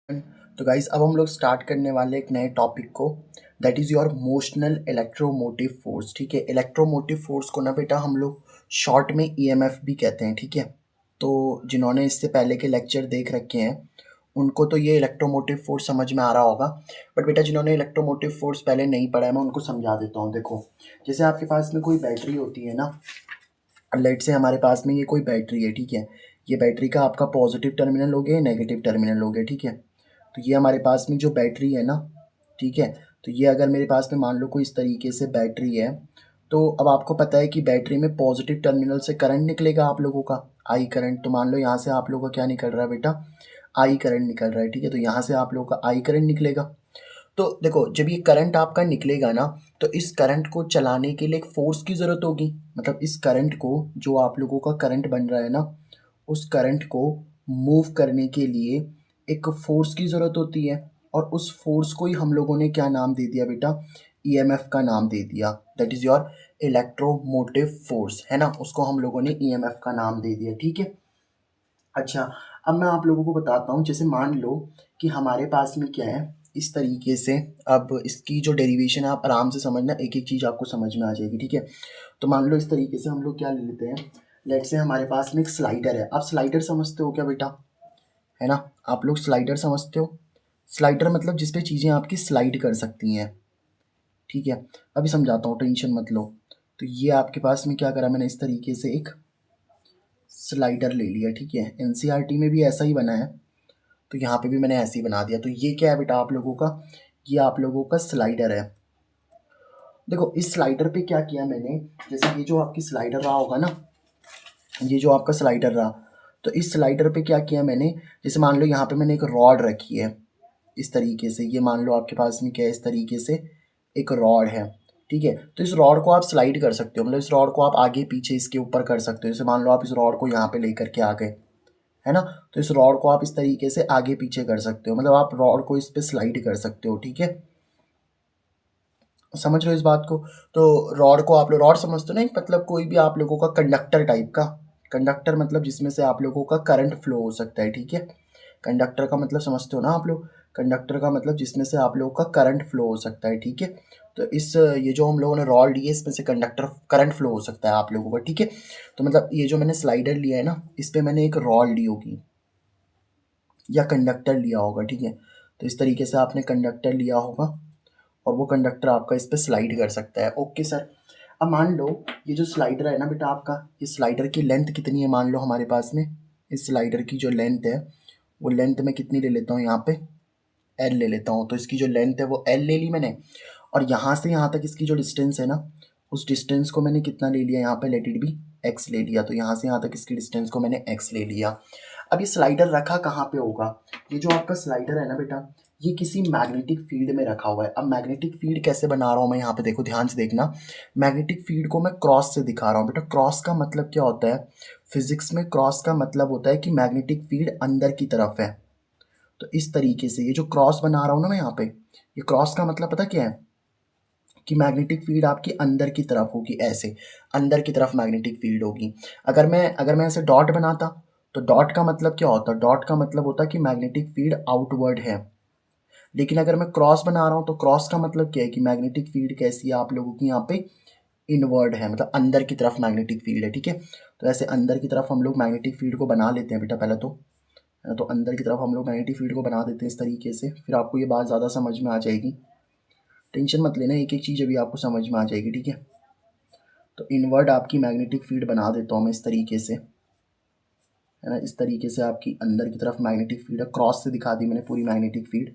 तो गाइस अब हम लोग स्टार्ट करने वाले एक नए टॉपिक को, that is your motional electromotive force. ठीक है, इलेक्ट्रोमोटिव फोर्स को ना बेटा हम लोग शॉर्ट में ईएमएफ भी कहते हैं। ठीक है, तो जिन्होंने इससे पहले के लेक्चर देख रखे हैं उनको तो ये इलेक्ट्रोमोटिव फोर्स समझ में आ रहा होगा, बट बेटा जिन्होंने इलेक्ट्रोमोटिव फोर्स पहले नहीं पढ़ा है मैं उनको समझा देता हूँ। देखो, जैसे आपके पास में कोई बैटरी होती है ना, लेट से हमारे पास में ये कोई बैटरी है। ठीक है, ये बैटरी का आपका पॉजिटिव टर्मिनल हो गया, नेगेटिव टर्मिनल हो गया। ठीक है, तो ये हमारे पास में जो बैटरी है ना, ठीक है, तो ये अगर मेरे पास में मान लो कोई इस तरीके से बैटरी है, तो अब आपको पता है कि बैटरी में पॉजिटिव टर्मिनल से करंट निकलेगा आप लोगों का, आई करंट। तो मान लो यहाँ से आप लोगों का क्या निकल रहा है बेटा, आई करंट निकल रहा है। ठीक है, तो यहाँ से आप लोगों का आई करंट निकलेगा। तो देखो, जब ये करंट आपका निकलेगा ना, तो इस करंट को चलाने के लिए एक फोर्स की ज़रूरत होगी। मतलब इस करंट को, जो आप लोगों का करंट बन रहा है ना, उस करंट को मूव करने के लिए एक फोर्स की ज़रूरत होती है। और उस फोर्स को ही हम लोगों ने क्या नाम दे दिया बेटा, ईएमएफ का नाम दे दिया। That is your electromotive force, है ना, उसको हम लोगों ने ईएमएफ का नाम दे दिया। ठीक है, अच्छा, अब मैं आप लोगों को बताता हूँ। जैसे मान लो कि हमारे पास में क्या है, इस तरीके से। अब इसकी जो डेरिवेशन है आप आराम से समझना, एक एक चीज़ आपको समझ में आ जाएगी। ठीक है, तो मान लो इस तरीके से हम लोग क्या ले लेते हैं, लेट से हमारे पास में एक स्लाइडर है। आप स्लाइडर समझते हो क्या बेटा, है ना, आप लोग स्लाइडर समझते हो। स्लाइडर मतलब जिस पे चीज़ें आपकी स्लाइड कर सकती हैं। ठीक है, अभी समझाता हूँ, टेंशन मत लो। तो ये आपके पास में क्या करा मैंने, इस तरीके से एक स्लाइडर ले लिया। ठीक है, एनसीईआरटी में भी ऐसा ही बना है, तो यहाँ पे भी मैंने ऐसे ही बना दिया। तो ये क्या है बेटा आप लोगों का, ये आप लोगों का स्लाइडर है। देखो, इस स्लाइडर पे क्या किया मैंने, जैसे ये जो आपकी स्लाइडर रहा होगा ना, ये जो आपका स्लाइडर रहा, तो इस स्लाइडर पे क्या किया मैंने, जैसे मान लो यहाँ पे मैंने एक रॉड रखी है इस तरीके से। ये मान लो आपके पास में क्या है, इस तरीके से एक रॉड है। ठीक है, तो इस रॉड को आप स्लाइड कर सकते हो, मतलब इस रॉड को आप आगे पीछे इसके ऊपर कर सकते हो। जैसे मान लो आप इस रॉड को यहाँ पे लेकर के आ गए, है ना, तो इस रॉड को आप इस तरीके से आगे पीछे कर सकते हो, मतलब आप रॉड को इस पे स्लाइड कर सकते हो। ठीक है, समझ रहे हो इस बात को। तो रॉड को आप लोग रॉड समझते हो ना, एक मतलब कोई भी आप लोगों का कंडक्टर टाइप का। कंडक्टर मतलब जिसमें से आप लोगों का करंट फ्लो हो सकता है। ठीक है, कंडक्टर का मतलब समझते हो ना आप लोग, कंडक्टर का मतलब जिसमें से आप लोगों का करंट फ्लो हो सकता है। ठीक है, तो इस ये जो हम लोगों ने रॉड ली है, इसमें से कंडक्टर करंट फ्लो हो सकता है आप लोगों का। ठीक है, तो मतलब ये जो मैंने स्लाइडर लिया है ना, इस पे मैंने एक रॉड ली होगी या कंडक्टर लिया होगा। ठीक है, तो इस तरीके से आपने कंडक्टर लिया होगा और वो कंडक्टर आपका इस पे स्लाइड कर सकता है। ओके सर, अब मान लो ये जो स्लाइडर है ना बेटा आपका, ये स्लाइडर की लेंथ कितनी है, मान लो हमारे पास में इस स्लाइडर की जो लेंथ है, वो लेंथ मैं कितनी ले लेता हूँ यहाँ पे, एल ले लेता हूँ। तो इसकी जो लेंथ है वो एल ले ली मैंने, और यहाँ से यहाँ तक इसकी जो डिस्टेंस है ना, उस डिस्टेंस को मैंने कितना ले लिया यहाँ पे, लेट इट बी एक्स ले लिया। तो यहाँ से यहाँ तक इसकी डिस्टेंस को मैंने एक्स ले लिया। अब ये स्लाइडर रखा कहाँ पे होगा, ये जो आपका स्लाइडर है ना बेटा, ये किसी मैग्नेटिक फील्ड में रखा हुआ है। अब मैग्नेटिक फील्ड कैसे बना रहा हूँ मैं, यहाँ पे देखो, ध्यान से देखना। मैग्नेटिक फील्ड को मैं क्रॉस से दिखा रहा हूँ बेटा। क्रॉस का मतलब क्या होता है, फिजिक्स में क्रॉस का मतलब होता है कि मैग्नेटिक फील्ड अंदर की तरफ है। तो इस तरीके से ये जो क्रॉस बना रहा हूँ ना मैं यहाँ पे, ये क्रॉस का मतलब पता क्या है, कि मैग्नेटिक फील्ड आपकी अंदर की तरफ होगी, ऐसे अंदर की तरफ मैग्नेटिक फील्ड होगी। अगर मैं ऐसे डॉट बनाता, तो डॉट का मतलब क्या होता, डॉट का मतलब होता कि मैग्नेटिक फील्ड आउटवर्ड है। लेकिन अगर मैं क्रॉस बना रहा हूँ, तो क्रॉस का मतलब क्या है, कि मैग्नेटिक फील्ड कैसी है आप लोगों की यहाँ पे, इनवर्ड है, मतलब अंदर की तरफ मैग्नेटिक फील्ड है। ठीक है, तो ऐसे अंदर की तरफ हम लोग मैग्नेटिक फील्ड को बना लेते हैं बेटा पहले तो, है ना, तो अंदर की तरफ हम लोग मैग्नेटिक फील्ड को बना देते हैं इस तरीके से। फिर आपको ये बात ज़्यादा समझ में आ जाएगी, टेंशन मत लेना, एक एक चीज़ अभी आपको समझ में आ जाएगी। ठीक है, तो इनवर्ड आपकी मैग्नेटिक फील्ड बना देता हूँ मैं इस तरीके से, है ना, इस तरीके से आपकी अंदर की तरफ मैग्नेटिक फील्ड है, क्रॉस से दिखा दी मैंने पूरी मैग्नेटिक फील्ड।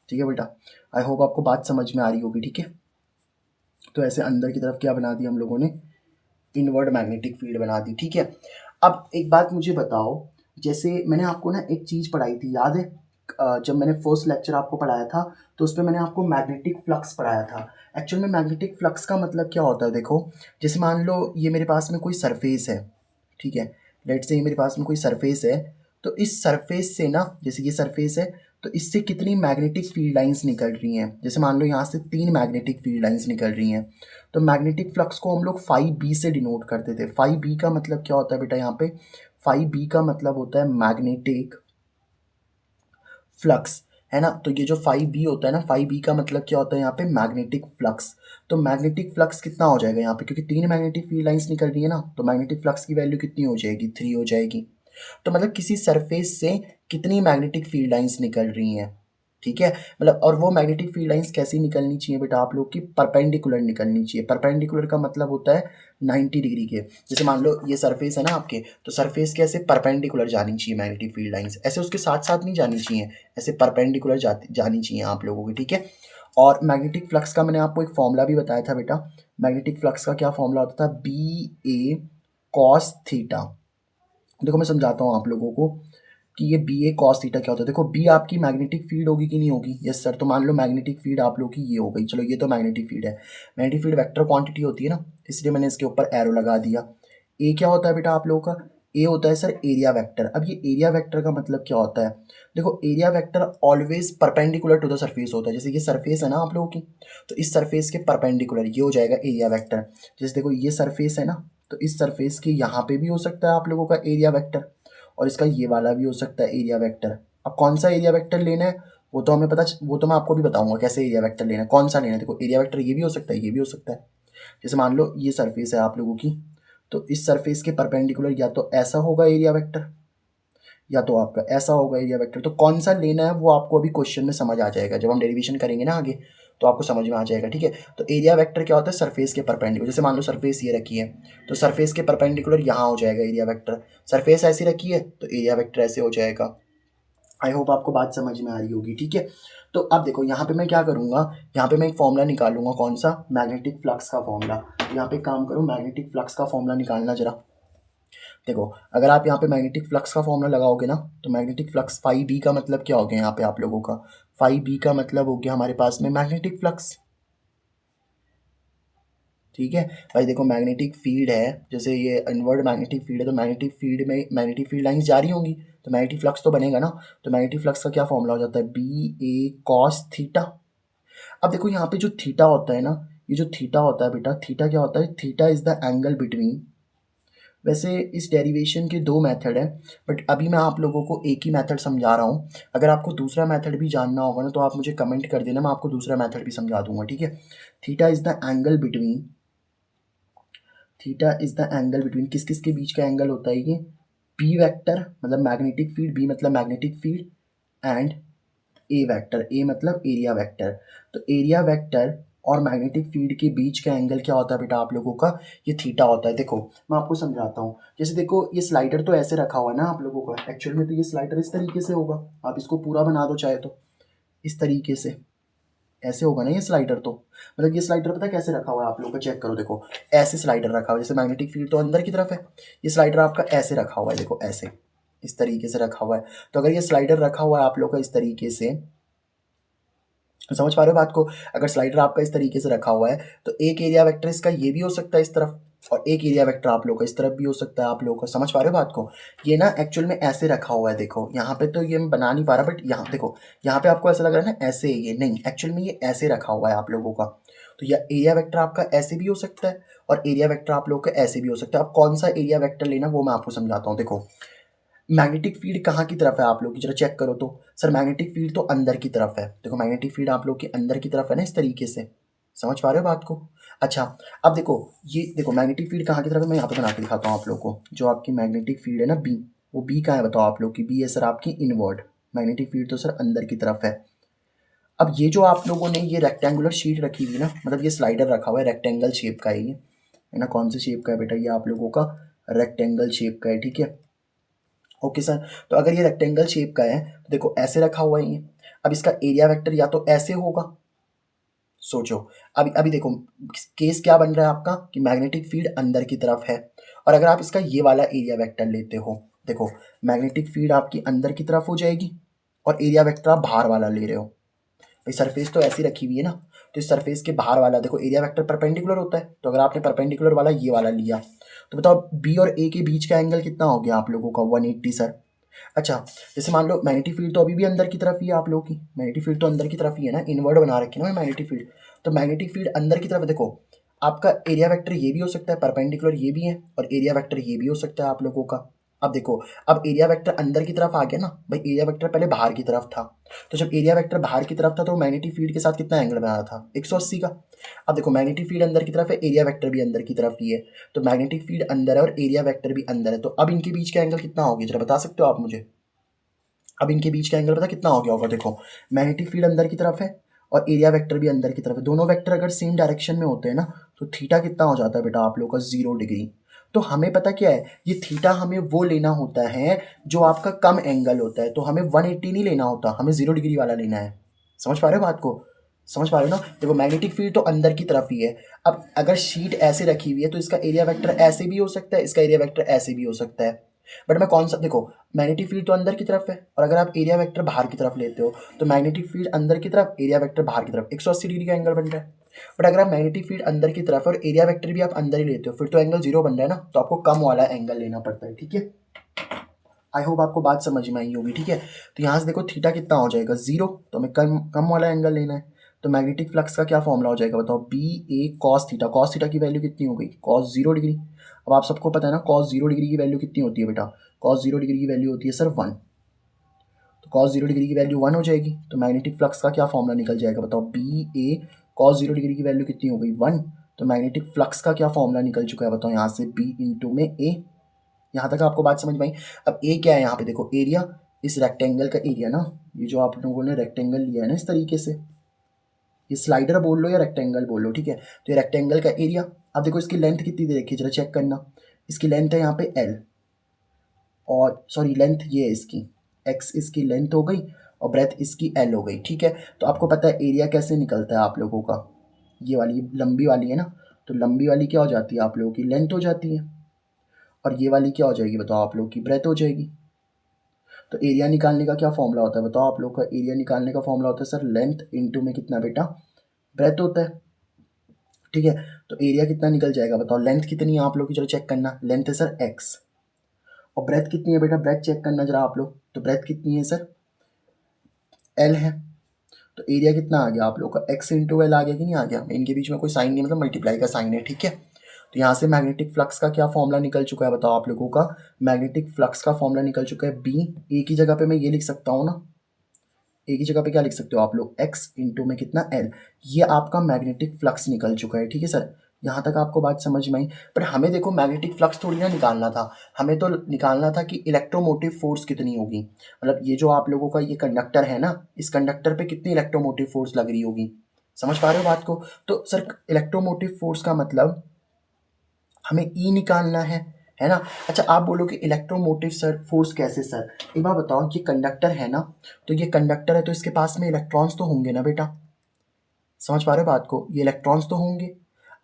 ठीक है बेटा, आई होप आपको बात समझ में आ रही होगी। ठीक है, तो ऐसे अंदर की तरफ क्या बना दी हम लोगों ने, इनवर्ड मैग्नेटिक फील्ड बना दी। ठीक है, अब एक बात मुझे बताओ, जैसे मैंने आपको ना एक चीज़ पढ़ाई थी, याद है, जब मैंने फर्स्ट लेक्चर आपको पढ़ाया था, तो उसमें मैंने आपको मैग्नेटिक फ्लक्स पढ़ाया था। एक्चुअल में मैग्नेटिक फ्लक्स का मतलब क्या होता है, देखो, जैसे मान लो ये मेरे पास में कोई सरफेस है। ठीक है, लेट से ये मेरे पास में कोई सरफेस है, तो इस सरफेस से ना, जैसे ये सरफेस है, तो इससे कितनी मैग्नेटिक फील्ड लाइंस निकल रही हैं, जैसे मान लो यहाँ से 3 मैग्नेटिक फील्ड लाइंस निकल रही हैं। तो मैग्नेटिक फ्लक्स को हम लोग फाई बी से डिनोट करते थे। फाई बी का मतलब क्या होता है बेटा, यहाँ पे फाई बी का मतलब होता है मैग्नेटिक फ्लक्स, है ना। तो ये जो फाई बी होता है ना, फाई बी का मतलब क्या होता है यहाँ पे, मैग्नेटिक फ्लक्स। तो मैग्नेटिक फ्लक्स कितना हो जाएगा यहाँ पे, क्योंकि 3 मैग्नेटिक फील्ड लाइंस निकल रही है ना, तो मैग्नेटिक फ्लक्स की वैल्यू कितनी हो जाएगी, 3 हो जाएगी। तो मतलब किसी सरफेस से कितनी मैग्नेटिक फील्ड लाइंस निकल रही हैं, ठीक है। मतलब और वो मैग्नेटिक फील्ड लाइंस कैसी निकलनी चाहिए बेटा आप लोग की, परपेंडिकुलर निकलनी चाहिए। परपेंडिकुलर का मतलब होता है 90 डिग्री के। जैसे मान लो ये सरफेस है ना आपके, तो सरफेस के ऐसे परपेंडिकुलर जानी चाहिए मैग्नेटिक फील्ड लाइंस, ऐसे उसके साथ साथ नहीं जानी चाहिए, ऐसे परपेंडिकुलर जानी चाहिए आप लोगों की, ठीक है। और मैग्नेटिक फ्लक्स का मैंने आपको एक फॉर्मूला भी बताया था बेटा। मैग्नेटिक फ्लक्स का क्या फॉर्मूला होता था, बी ए कॉस थीटा। देखो मैं समझाता हूँ आप लोगों को कि ये बी ए कॉस थीटा क्या होता है। देखो बी आपकी मैग्नेटिक फील्ड होगी कि नहीं होगी, यस सर। तो मान लो मैग्नेटिक फील्ड आप लोग की ये हो गई, चलो ये तो मैग्नेटिक फील्ड है। मैग्नेटिक फील्ड वेक्टर क्वांटिटी होती है ना, इसलिए मैंने इसके ऊपर एरो लगा दिया। ए क्या होता है बेटा आप लोगों का, ए होता है सर एरिया वेक्टर। अब ये एरिया वेक्टर का मतलब क्या होता है, देखो area vector always perpendicular to the surface होता है। जैसे ये सरफेस है ना आप लोगों की, तो इस सरफेस के परपेंडिकुलर ये हो जाएगा एरिया वेक्टर। जैसे देखो ये सरफेस है ना, तो इस सरफेस के यहाँ पे भी हो सकता है आप लोगों का एरिया वेक्टर, और इसका ये वाला भी हो सकता है एरिया वेक्टर। अब कौन सा एरिया वेक्टर लेना है वो तो हमें पता, वो तो मैं आपको भी बताऊंगा कैसे एरिया वेक्टर लेना है, कौन सा लेना है। देखो एरिया वेक्टर ये भी हो सकता है, ये भी हो सकता है। जैसे मान लो ये सरफेस है आप लोगों की, तो इस सरफेस के परपेंडिकुलर या तो ऐसा होगा एरिया वेक्टर, या तो आपका ऐसा होगा एरिया वेक्टर। तो कौन सा लेना है वो आपको अभी क्वेश्चन में समझ आ जाएगा, जब हम डेरिवेशन करेंगे ना आगे, तो आपको समझ में आ जाएगा, ठीक है। तो एरिया वेक्टर क्या होता है, सरफेस के परपेंडिकुलर। जैसे मान लो सरफेस ये रखी है, तो सरफेस के परपेंडिकुलर यहाँ हो जाएगा एरिया वेक्टर। सरफेस ऐसी रखी है तो एरिया वेक्टर ऐसे हो जाएगा। आई होप आपको बात समझ में आ रही होगी, ठीक है। तो अब देखो यहाँ पे मैं क्या करूँगा, यहाँ पे मैं एक फॉर्मूला निकालूंगा, कौन सा, मैग्नेटिक फ्लक्स का फॉर्मूला। यहाँ पे काम करो, मैग्नेटिक फ्लक्स का फॉर्मूला निकालना जरा। देखो अगर आप यहाँ पे मैग्नेटिक फ्लक्स का फॉर्मूला लगाओगे ना, तो मैग्नेटिक फ्लक्स फाई बी का मतलब क्या हो गया यहाँ पे आप लोगों का, फाई बी का मतलब हो गया हमारे पास में मैग्नेटिक फ्लक्स, ठीक है। भाई देखो मैग्नेटिक फील्ड है, जैसे ये इनवर्ड मैग्नेटिक फील्ड है, तो मैग्नेटिक फील्ड में मैग्नेटिक फील्ड लाइंस जारी होंगी, तो मैग्नेटिक फ्लक्स तो बनेगा ना। तो मैग्नेटिक फ्लक्स का क्या फॉर्मूला हो जाता है, बी ए कॉस थीटा। अब देखो यहाँ पे जो थीटा होता है ना, ये जो थीटा होता है बेटा, थीटा क्या होता है, theta is the angle between. वैसे इस डेरिवेशन के 2 मेथड हैं, बट अभी मैं आप लोगों को एक ही मेथड समझा रहा हूँ। अगर आपको दूसरा मेथड भी जानना होगा ना, तो आप मुझे कमेंट कर देना, मैं आपको दूसरा मेथड भी समझा दूंगा, ठीक है। Theta is the angle between, theta is the angle between, किस किस के बीच का एंगल होता है ये, पी वेक्टर मतलब मैग्नेटिक फील्ड, बी मतलब magnetic field, and A vector, A मतलब एरिया वेक्टर। तो एरिया वेक्टर और मैग्नेटिक फील्ड के बीच का एंगल क्या होता है बेटा आप लोगों का, ये थीटा होता है। देखो मैं आपको समझाता हूँ। जैसे देखो ये स्लाइडर तो ऐसे रखा हुआ है ना आप लोगों का, एक्चुअल में तो ये स्लाइडर इस तरीके से होगा, आप इसको पूरा बना दो चाहे तो, इस तरीके से ऐसे होगा ना ये स्लाइडर। तो मतलब ये स्लाइडर पता है कैसे रखा हुआ है आप लोगों का, चेक करो। देखो ऐसे स्लाइडर रखा हुआ है, जैसे मैग्नेटिक फील्ड तो अंदर की तरफ है, ये स्लाइडर आपका ऐसे रखा हुआ है, देखो ऐसे इस तरीके से रखा हुआ है। तो अगर ये स्लाइडर रखा हुआ है आप लोग का इस तरीके से, समझ पा रहे हो बात को, अगर स्लाइडर आपका इस तरीके से रखा हुआ है, तो एक एरिया वेक्टर इसका ये भी हो सकता है इस तरफ, और एक एरिया वेक्टर आप लोग का इस तरफ भी हो सकता है आप लोगों का। समझ पा रहे हो बात को, ये ना एक्चुअल में ऐसे रखा हुआ है। देखो यहाँ पे तो ये मैं बना नहीं पा रहा, बट यहाँ देखो, यहाँ पे आपको ऐसा लग रहा है ना ऐसे, ये नहीं, एक्चुअल में ये ऐसे रखा हुआ है आप लोगों का। तो यह एरिया वेक्टर आपका ऐसे भी हो सकता है, और एरिया वेक्टर आप लोग का ऐसे भी हो सकता है। अब कौन सा एरिया वेक्टर लेना वो मैं आपको समझाता हूँ। देखो मैग्नेटिक फील्ड कहाँ की तरफ है आप लोग की, जरा चेक करो तो। सर मैग्नेटिक फील्ड तो अंदर की तरफ है, देखो मैग्नेटिक फील्ड आप लोग के अंदर की तरफ है ना, इस तरीके से। समझ पा रहे हो बात को। अच्छा अब देखो, ये देखो मैग्नेटिक फील्ड कहाँ की तरफ है, मैं यहाँ पे बना के दिखाता हूँ आप लोग को। जो आपकी मैग्नेटिक फील्ड है ना बी, वो बी कहाँ है बताओ आप लोग की, बी है सर आपकी इनवर्ड। मैग्नेटिक फील्ड तो सर अंदर की तरफ है। अब ये जो आप लोगों ने ये रेक्टेंगुलर शीट रखी हुई ना, मतलब ये स्लाइडर रखा हुआ है, रेक्टेंगल शेप का है ये, है ना। कौन से शेप का है बेटा, ये आप लोगों का रेक्टेंगल शेप का है, ठीक है। ओके सर, तो अगर ये रेक्टेंगल शेप का है तो देखो ऐसे रखा हुआ है ये। अब इसका एरिया वेक्टर या तो ऐसे होगा, सोचो। अभी अभी देखो केस क्या बन रहा है आपका, कि मैग्नेटिक फील्ड अंदर की तरफ है, और अगर आप इसका ये वाला एरिया वेक्टर लेते हो, देखो मैग्नेटिक फील्ड आपकी अंदर की तरफ हो जाएगी, और एरिया वेक्टर आप बाहर वाला ले रहे हो। भाई सरफेस तो ऐसी रखी हुई है ना, तो इस सरफेस के बाहर वाला देखो एरिया वेक्टर परपेंडिकुलर होता है, तो अगर आपने परपेंडिकुलर वाला ये वाला लिया, तो बताओ बी और ए के बीच का एंगल कितना हो गया आप लोगों का, 180 सर। अच्छा जैसे मान लो मैग्नेटिक फील्ड तो अभी भी अंदर की तरफ ही है आप लोगों की, मैग्नेटिक फील्ड तो अंदर की तरफ ही है ना, इनवर्ड बना रखी है ना मैग्नेटिक फील्ड। तो मैग्नेटिक फील्ड अंदर की तरफ है, देखो आपका एरिया वेक्टर ये भी हो सकता है परपेंडिकुलर, ये भी है, और एरिया वेक्टर ये भी हो सकता है आप लोगों का। अब देखो, अब एरिया वेक्टर अंदर की तरफ आ गया ना भाई, एरिया वेक्टर पहले बाहर की तरफ था, तो जब एरिया वेक्टर बाहर की तरफ था तो मैग्नेटिक फील्ड के साथ कितना एंगल बना था 180 का। अब देखो मैग्नेटिक फील्ड अंदर की तरफ है, एरिया वेक्टर भी अंदर की तरफ ही है, तो मैग्नेटिक फील्ड अंदर है और एरिया वेक्टर भी अंदर है, तो अब इनके बीच का एंगल कितना होगा जरा बता सकते हो आप मुझे? अब इनके बीच का एंगल पता कितना हो गया होगा? देखो मैग्नेटिक फील्ड अंदर की तरफ है और एरिया वेक्टर भी अंदर की तरफ है, दोनों वेक्टर अगर सेम डायरेक्शन में होते हैं ना तो थीटा कितना हो जाता है बेटा आप लोग का 0 डिग्री। तो हमें पता क्या है, ये थीटा हमें वो लेना होता है जो आपका कम एंगल होता है, तो हमें 180 नहीं लेना होता, हमें 0 डिग्री वाला लेना है। समझ पा रहे हो बात को? समझ पा रहे हो ना? देखो मैग्नेटिक फील्ड तो अंदर की तरफ ही है, अब अगर शीट ऐसे रखी हुई है तो इसका एरिया वेक्टर ऐसे भी हो सकता है, इसका एरिया वेक्टर ऐसे भी हो सकता है, बट मैं कौन सा, देखो मैग्नेटिक फील्ड तो अंदर की तरफ है और अगर आप एरिया वेक्टर बाहर की तरफ लेते हो तो मैग्नेटिक फील्ड अंदर की तरफ, एरिया वेक्टर बाहर की तरफ, 180 डिग्री का एंगल बन रहा है। बट अगर आप मैग्नेटिक फील्ड अंदर की तरफ है और एरिया वेक्टर भी आप अंदर ही लेते हो फिर तो एंगल 0 बन रहा है ना, तो आपको कम वाला एंगल लेना पड़ता है। ठीक है, आई होप आपको बात समझ में आई होगी। ठीक है, तो यहाँ से देखो थीटा कितना हो जाएगा 0, तो हमें कम कम वाला एंगल लेना है, तो मैग्नेटिक फ्लक्स का क्या फॉर्मूला हो जाएगा बताओ? बी ए कॉस थीटा, कॉस थीटा की वैल्यू कितनी हो गई? Cos 0 degree. अब आप सबको पता है ना कॉस 0 डिग्री की वैल्यू कितनी होती है बेटा? कॉस 0 डिग्री की वैल्यू होती है सर 1, तो कॉस 0 डिग्री की वैल्यू 1 हो जाएगी, तो मैग्नेटिक फ्लक्स का क्या फॉर्मूला निकल जाएगा बताओ? बी ए कॉस 0 डिग्री की वैल्यू कितनी हो गई? 1, तो मैग्नेटिक फ्लक्स का क्या फॉर्मूला निकल चुका है बताओ यहाँ से? बी इंटू में ए। यहाँ तक आपको बात समझ में आई? अब ए क्या है यहाँ पे देखो, एरिया, इस रेक्टेंगल का एरिया ना, ये जो आप लोगों ने रेक्टेंगल लिया है ना इस तरीके से, ये स्लाइडर बोल लो या रेक्टेंगल बोल लो, ठीक है, तो ये रेक्टेंगल का एरिया। अब देखो इसकी लेंथ कितनी दे रखी है जरा चेक करना, इसकी लेंथ है यहाँ पे एल, और सॉरी लेंथ ये है इसकी एक्स, इसकी लेंथ हो गई और ब्रेथ इसकी एल हो गई। ठीक है, तो आपको पता है एरिया कैसे निकलता है आप लोगों का, ये वाली लंबी वाली है ना, तो लंबी वाली क्या हो जाती है आप लोगों की? लेंथ हो जाती है, और ये वाली क्या हो जाएगी बताओ आप लोगों की? ब्रेथ हो जाएगी। तो एरिया निकालने का क्या फॉर्मूला होता है बताओ आप लोग का? एरिया निकालने का फॉर्मूला होता है सर लेंथ इंटू में कितना बेटा? ब्रेथ होता है। ठीक है, तो एरिया कितना निकल जाएगा बताओ? लेंथ कितनी है आप लोग की, चलो चेक करना, लेंथ है सर एक्स, और ब्रेथ कितनी है बेटा? ब्रेथ चेक करना जरा आप लोग, तो ब्रेथ कितनी है सर? एल है, तो एरिया कितना आ गया आप लोग का? एक्स इंटू एल आ गया कि नहीं आ गया? इनके बीच में कोई साइन नहीं, मतलब मल्टीप्लाई का साइन है। ठीक है, तो यहाँ से मैग्नेटिक फ्लक्स का क्या फॉर्मूला निकल चुका है बताओ आप लोगों का? मैग्नेटिक फ्लक्स का फॉर्मूला निकल चुका है बी, ए की जगह पे मैं ये लिख सकता हूँ ना, ए की जगह पे क्या लिख सकते हो आप लोग? एक्स इंटू में कितना? एल, ये आपका मैग्नेटिक फ्लक्स निकल चुका है। ठीक है सर, यहाँ तक आपको बात समझ में आई? बट हमें देखो मैग्नेटिक फ्लक्स थोड़ी ना निकालना था, हमें तो निकालना था कि इलेक्ट्रोमोटिव फोर्स कितनी होगी, मतलब ये जो आप लोगों का ये कंडक्टर है ना, इस कंडक्टर पे कितनी इलेक्ट्रोमोटिव फोर्स लग रही होगी। समझ पा रहे हो बात को? तो सर इलेक्ट्रोमोटिव फोर्स का मतलब हमें ई निकालना है ना? अच्छा आप बोलोगे इलेक्ट्रोमोटिव सर फोर्स कैसे सर? एक बार बताओ, ये कंडक्टर है ना, तो ये कंडक्टर है तो इसके पास में इलेक्ट्रॉन्स तो होंगे ना बेटा? समझ पा रहे हो बात को? ये इलेक्ट्रॉन्स तो होंगे।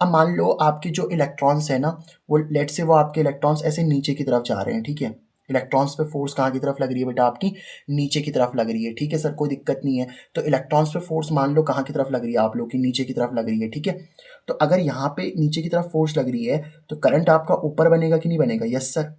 अब मान लो आपके जो इलेक्ट्रॉन्स है ना, वो लेट से वो आपके इलेक्ट्रॉन्स ऐसे नीचे की तरफ जा रहे हैं। ठीक है, इलेक्ट्रॉन्स पे फोर्स कहाँ की तरफ लग रही है बेटा? आपकी नीचे की तरफ लग रही है। ठीक है सर, कोई दिक्कत नहीं है। तो इलेक्ट्रॉन्स पे फोर्स मान लो कहाँ की तरफ लग रही है आप लोग की? नीचे की तरफ लग रही है। ठीक है, तो अगर यहाँ पे नीचे की तरफ फोर्स लग रही है तो करंट आपका ऊपर बनेगा कि नहीं बनेगा? यस सर,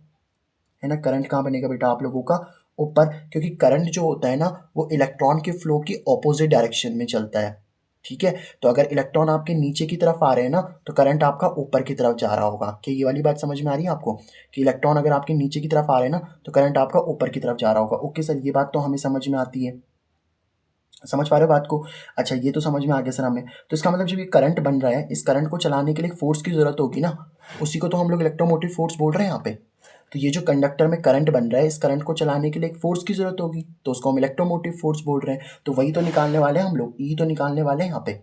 है ना? करंट कहाँ बनेगा बेटा आप लोगों का? ऊपर, क्योंकि करंट जो होता है ना वो इलेक्ट्रॉन के फ्लो की ऑपोजिट डायरेक्शन में चलता है। ठीक है, तो अगर इलेक्ट्रॉन आपके नीचे की तरफ आ रहे हैं ना तो करंट आपका ऊपर की तरफ जा रहा होगा। क्या ये वाली बात समझ में आ रही है आपको कि इलेक्ट्रॉन अगर आपके नीचे की तरफ आ रहे हैं ना तो करंट आपका ऊपर की तरफ जा रहा होगा? ओके सर, ये बात तो हमें समझ में आती है। समझ पा रहे हो बात को? अच्छा ये तो समझ में आ गया सर हमें। तो इसका मतलब जब ये करंट बन रहा है, इस करंट को चलाने के लिए फोर्स की ज़रूरत होगी ना, उसी को तो हम लोग इलेक्ट्रोमोटिव फोर्स बोल रहे हैं यहाँ पे। तो ये जो कंडक्टर में करंट बन रहा है, इस करंट को चलाने के लिए एक फोर्स की ज़रूरत होगी, तो उसको हम इलेक्ट्रोमोटिव फोर्स बोल रहे हैं। तो वही तो निकालने वाले हैं हम लोग, ई तो निकालने वाले हैं यहाँ पे।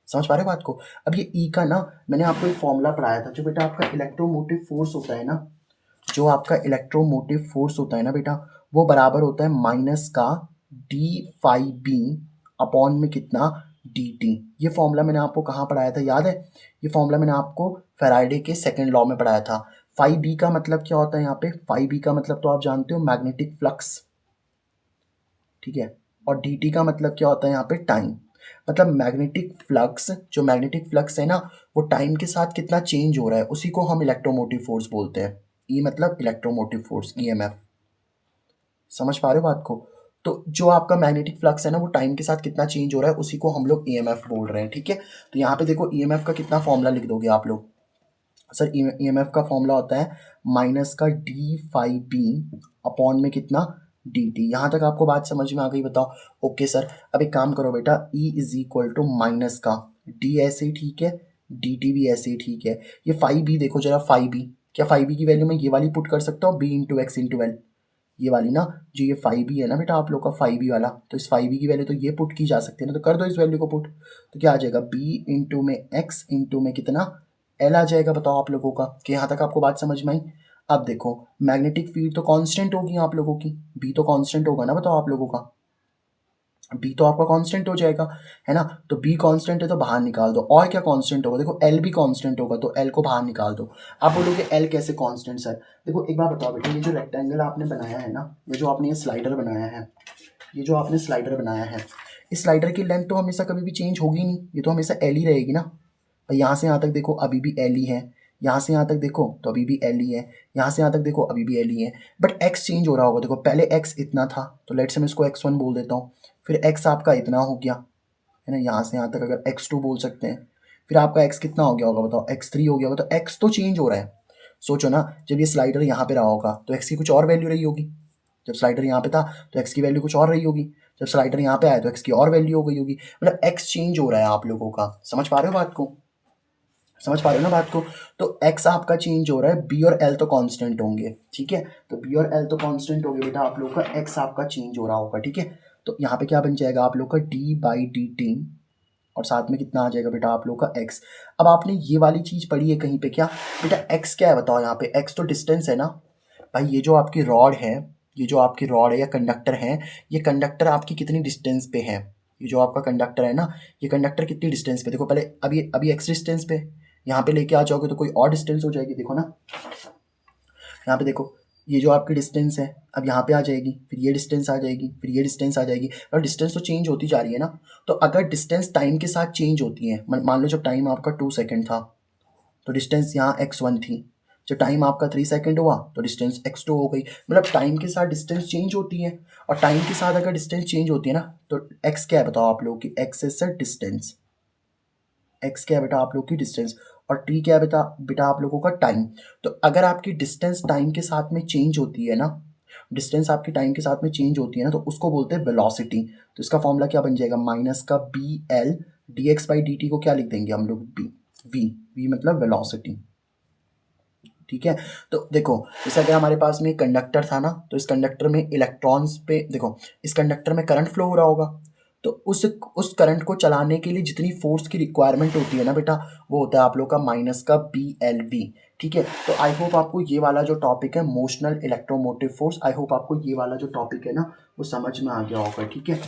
समझ पा रहे हो बात को? अब ये ई का ना मैंने आपको एक फॉर्मूला पढ़ाया था, जो बेटा आपका इलेक्ट्रोमोटिव फोर्स होता है ना, जो आपका इलेक्ट्रोमोटिव फोर्स होता है ना बेटा, वो बराबर होता है माइनस का डी फाई बी अपॉन में कितना? D T. ये फॉर्मूला मैंने आपको कहाँ पढ़ाया था याद है? ये फॉर्मूला मैंने आपको फैराडे के सेकंड लॉ में पढ़ाया था। फाई बी का मतलब क्या होता है यहाँ पे? फाई बी का मतलब तो आप जानते हो मैग्नेटिक फ्लक्स, ठीक है, और डी टी का मतलब क्या होता है यहाँ पे? टाइम। मतलब मैग्नेटिक फ्लक्स, जो मैग्नेटिक फ्लक्स है ना वो टाइम के साथ कितना चेंज हो रहा है उसी को हम इलेक्ट्रोमोटिव फोर्स बोलते हैं। ई मतलब इलेक्ट्रोमोटिव फोर्स, ईएमएफ। समझ पा रहे हो बात को? तो जो आपका मैग्नेटिक फ्लक्स है ना वो टाइम के साथ कितना चेंज हो रहा है उसी को हम लोग ईएमएफ बोल रहे हैं। ठीक है, तो यहाँ पे देखो ईएमएफ का कितना फॉर्मूला लिख दोगे आप लोग? सर ईएमएफ का फॉर्मूला होता है माइनस का डी फाई बी अपॉन में कितना डी टी। यहाँ तक आपको बात समझ में आ गई? बताओ। ओके सर, अब एक काम करो बेटा, E is equal to minus का डी ऐसे ही ठीक है, डी टी भी ऐसे ही ठीक है। ये फाई बी देखो जरा, फाई बी, क्या फाई बी की वैल्यू मैं ये वाली पुट कर सकता हूँ, B into X into L, ये वाली ना, जो ये फाइव बी है ना बेटा आप लोग का फाइव बी वाला, तो इस फाइव बी की वैल्यू तो ये पुट की जा सकती है ना, तो कर दो इस वैल्यू को पुट। तो क्या आ जाएगा, बी इंटू में एक्स इंटू में कितना एल आ जाएगा। बताओ आप लोगों का कि यहाँ तक आपको बात समझ में आई? अब देखो मैग्नेटिक फील्ड तो कांस्टेंट होगी आप लोगों की, बी तो कांस्टेंट होगा ना, बताओ आप लोगों का, बी तो आपका कांस्टेंट हो जाएगा, है ना। तो बी कांस्टेंट है तो बाहर निकाल दो, और क्या कांस्टेंट होगा, देखो एल भी कांस्टेंट होगा, तो एल को बाहर निकाल दो। आप बोलोगे एल कैसे कांस्टेंट सर? देखो एक बार बताओ बेटा, ये जो रेक्टेंगल आपने बनाया है ना, ये जो आपने ये स्लाइडर बनाया है, ये जो आपने स्लाइडर बनाया है, इस स्लाइडर की लेंथ तो हमेशा कभी भी चेंज होगी नहीं, ये तो हमेशा एल ही रहेगी ना। और यहाँ से यहाँ तक देखो अभी भी एल ही है, यहाँ से यहाँ तक देखो तो अभी भी एल ही है, यहाँ से यहाँ तक देखो अभी भी एल ही है, बट एक्स चेंज हो रहा होगा। देखो पहले एक्स इतना था, तो लेट्स मैं इसको एक्स वन बोल देता हूँ, फिर एक्स आपका इतना हो गया, है ना, यहाँ से यहाँ तक अगर एक्स टू बोल सकते हैं, फिर आपका एक्स कितना हो गया होगा बताओ, एक्स थ्री हो गया होगा, तो एक्स तो चेंज हो रहा है। सोचो ना, जब ये स्लाइडर यहाँ पे रहा होगा तो एक्स की कुछ और वैल्यू रही होगी, जब स्लाइडर यहाँ पे था तो एक्स की वैल्यू कुछ और रही होगी, जब स्लाइडर यहाँ पे आया तो एक्स की और वैल्यू हो गई होगी, मतलब एक्स चेंज हो रहा है आप लोगों का। समझ पा रहे हो बात को? समझ पा रहे हो ना बात को? तो एक्स आपका चेंज हो रहा है, बी और एल तो कांस्टेंट होंगे, ठीक है, तो बी और एल तो कांस्टेंट होंगे बेटा आप लोग का, एक्स आपका चेंज हो रहा होगा, ठीक है। तो यहाँ पे क्या बन जाएगा आप लोग का, डी बाई डी टी, और साथ में कितना आ जाएगा बेटा आप लोग का एक्स। अब आपने ये वाली चीज़ पढ़ी है कहीं पे क्या बेटा, एक्स क्या है बताओ यहाँ पे, एक्स तो डिस्टेंस है ना भाई। ये जो आपकी रॉड है, ये जो आपकी रॉड है या कंडक्टर है, ये कंडक्टर आपकी कितनी डिस्टेंस पे है, ये जो आपका कंडक्टर है ना, ये कंडक्टर कितनी डिस्टेंस पे, देखो पहले अभी अभी एक्स डिस्टेंस पे, यहाँ पे लेके आ जाओगे तो कोई और डिस्टेंस हो जाएगी, देखो ना, यहाँ पे देखो, ये जो आपकी डिस्टेंस है अब यहाँ पे आ जाएगी, फिर ये डिस्टेंस आ जाएगी, फिर ये डिस्टेंस आ जाएगी, और डिस्टेंस तो चेंज होती जा रही है ना। तो अगर डिस्टेंस टाइम के साथ चेंज होती है, मान लो जब टाइम आपका 2 सेकेंड था तो डिस्टेंस यहाँ x1 थी, जब टाइम आपका 3 सेकेंड हुआ तो डिस्टेंस x2 हो गई। मतलब टाइम के साथ डिस्टेंस चेंज होती है, और टाइम के साथ अगर डिस्टेंस चेंज होती है ना, तो x क्या है बताओ आप लोग की, x इज डिस्टेंस, एक्स क्या है बेटा आप लोग की डिस्टेंस, और टी क्या है बेटा बेटा आप लोगों का टाइम। तो अगर आपकी डिस्टेंस टाइम के साथ में चेंज होती है ना, डिस्टेंस आपकी टाइम के साथ में चेंज होती है ना, तो उसको बोलते हैं वेलोसिटी। तो इसका फॉर्मूला क्या बन जाएगा, माइनस का B L D X by D T को क्या लिख देंगे हम लोग, बी, वी, वी मतलब वेलोसिटी, ठीक है। तो देखो जैसे अगर हमारे पास में एक कंडक्टर था ना, तो इस कंडक्टर में इलेक्ट्रॉन्स पे देखो, इस कंडक्टर में करंट फ्लो हो रहा होगा, तो उस करंट को चलाने के लिए जितनी फोर्स की रिक्वायरमेंट होती है ना बेटा, वो होता है आप लोग का माइनस का बी एल वी, ठीक है। तो आई होप आपको ये वाला जो टॉपिक है motional electromotive force, I hope आपको ये वाला जो टॉपिक है ना वो समझ में आ गया होगा, ठीक है।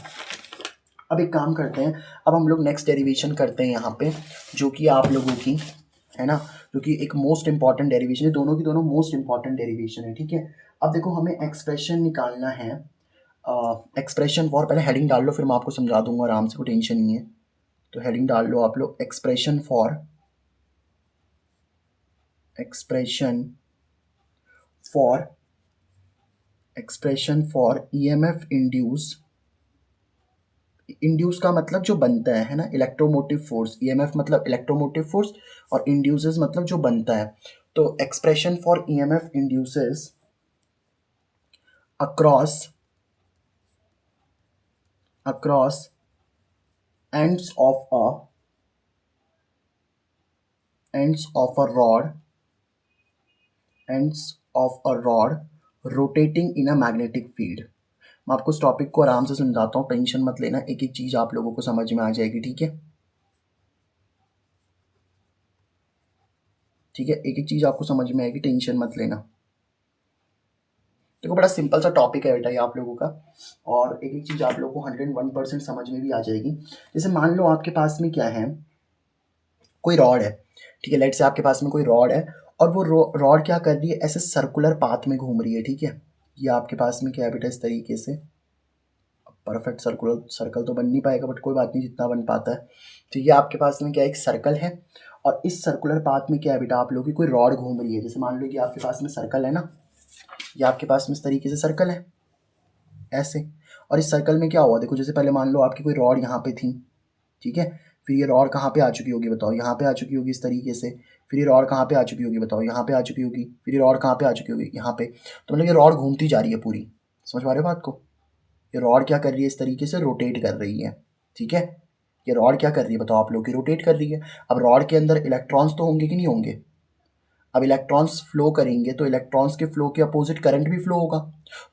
अब एक काम करते हैं, अब हम लोग नेक्स्ट डेरिवेशन करते हैं यहाँ पे, जो कि आप लोगों की है ना, जो कि एक मोस्ट इंपॉर्टेंट डेरिवेशन है, दोनों की दोनों मोस्ट इंपॉर्टेंट डेरिवेशन है, ठीक है। अब देखो हमें एक्सप्रेशन निकालना है, एक्सप्रेशन फॉर, पहले हेडिंग डाल लो फिर मैं आपको समझा दूंगा आराम से, कोई टेंशन नहीं है। तो हेडिंग डाल लो आप लोग, expression for, expression for, expression for EMF induce, induce का मतलब जो बनता है ना, इलेक्ट्रोमोटिव फोर्स, ईएमएफ मतलब इलेक्ट्रोमोटिव फोर्स, और इंड्यूसेस मतलब जो बनता है। तो expression for EMF induces across across ends of a ends of a rod ends of a rod rotating in a magnetic field। मैं आपको इस टॉपिक को आराम से समझाता हूँ, टेंशन मत लेना, एक एक चीज आप लोगों को समझ में आ जाएगी, ठीक है, ठीक है, एक एक चीज आपको समझ में आएगी, टेंशन मत लेना। देखो बड़ा सिंपल सा टॉपिक है बेटा ये आप लोगों का, और एक एक चीज आप लोगों को 101% समझ में भी आ जाएगी। जैसे मान लो आपके पास में क्या है, कोई रॉड है, ठीक है, लेट से आपके पास में कोई रॉड है, और वो रॉड क्या कर रही है, ऐसे सर्कुलर पाथ में घूम रही है, ठीक है। ये आपके पास में क्या है बेटा, इस तरीके से, परफेक्ट सर्कुलर सर्कल तो बन नहीं पाएगा बट कोई बात नहीं, जितना बन पाता है। तो ये आपके पास में क्या है, एक सर्कल है, और इस सर्कुलर पाथ में क्या है बेटा आप लोगों की कोई रॉड घूम रही है। जैसे मान लो कि आपके पास में सर्कल है ना, ये आपके पास में इस तरीके से सर्कल है ऐसे, और इस सर्कल में क्या हुआ देखो, जैसे पहले मान लो आपकी कोई रॉड यहाँ पे थी, ठीक है, फिर ये रॉड कहाँ पे आ चुकी होगी बताओ, यहाँ पे आ चुकी होगी इस तरीके से। फिर ये रॉड कहाँ पे आ चुकी होगी बताओ, यहाँ पे आ चुकी होगी। फिर ये रॉड कहाँ पे आ चुकी होगी, यहाँ पे। तो मतलब ये रॉड घूमती जा रही है पूरी, समझ पा रहे हो बात को। ये रॉड क्या कर रही है, इस तरीके से रोटेट कर रही है, ठीक है। ये रॉड क्या कर रही है बताओ आप लोग की, रोटेट कर रही है। अब रॉड के अंदर इलेक्ट्रॉन्स तो होंगे कि नहीं होंगे। अब इलेक्ट्रॉन्स फ्लो करेंगे तो इलेक्ट्रॉन्स के फ्लो के अपोजिट करंट भी फ्लो होगा।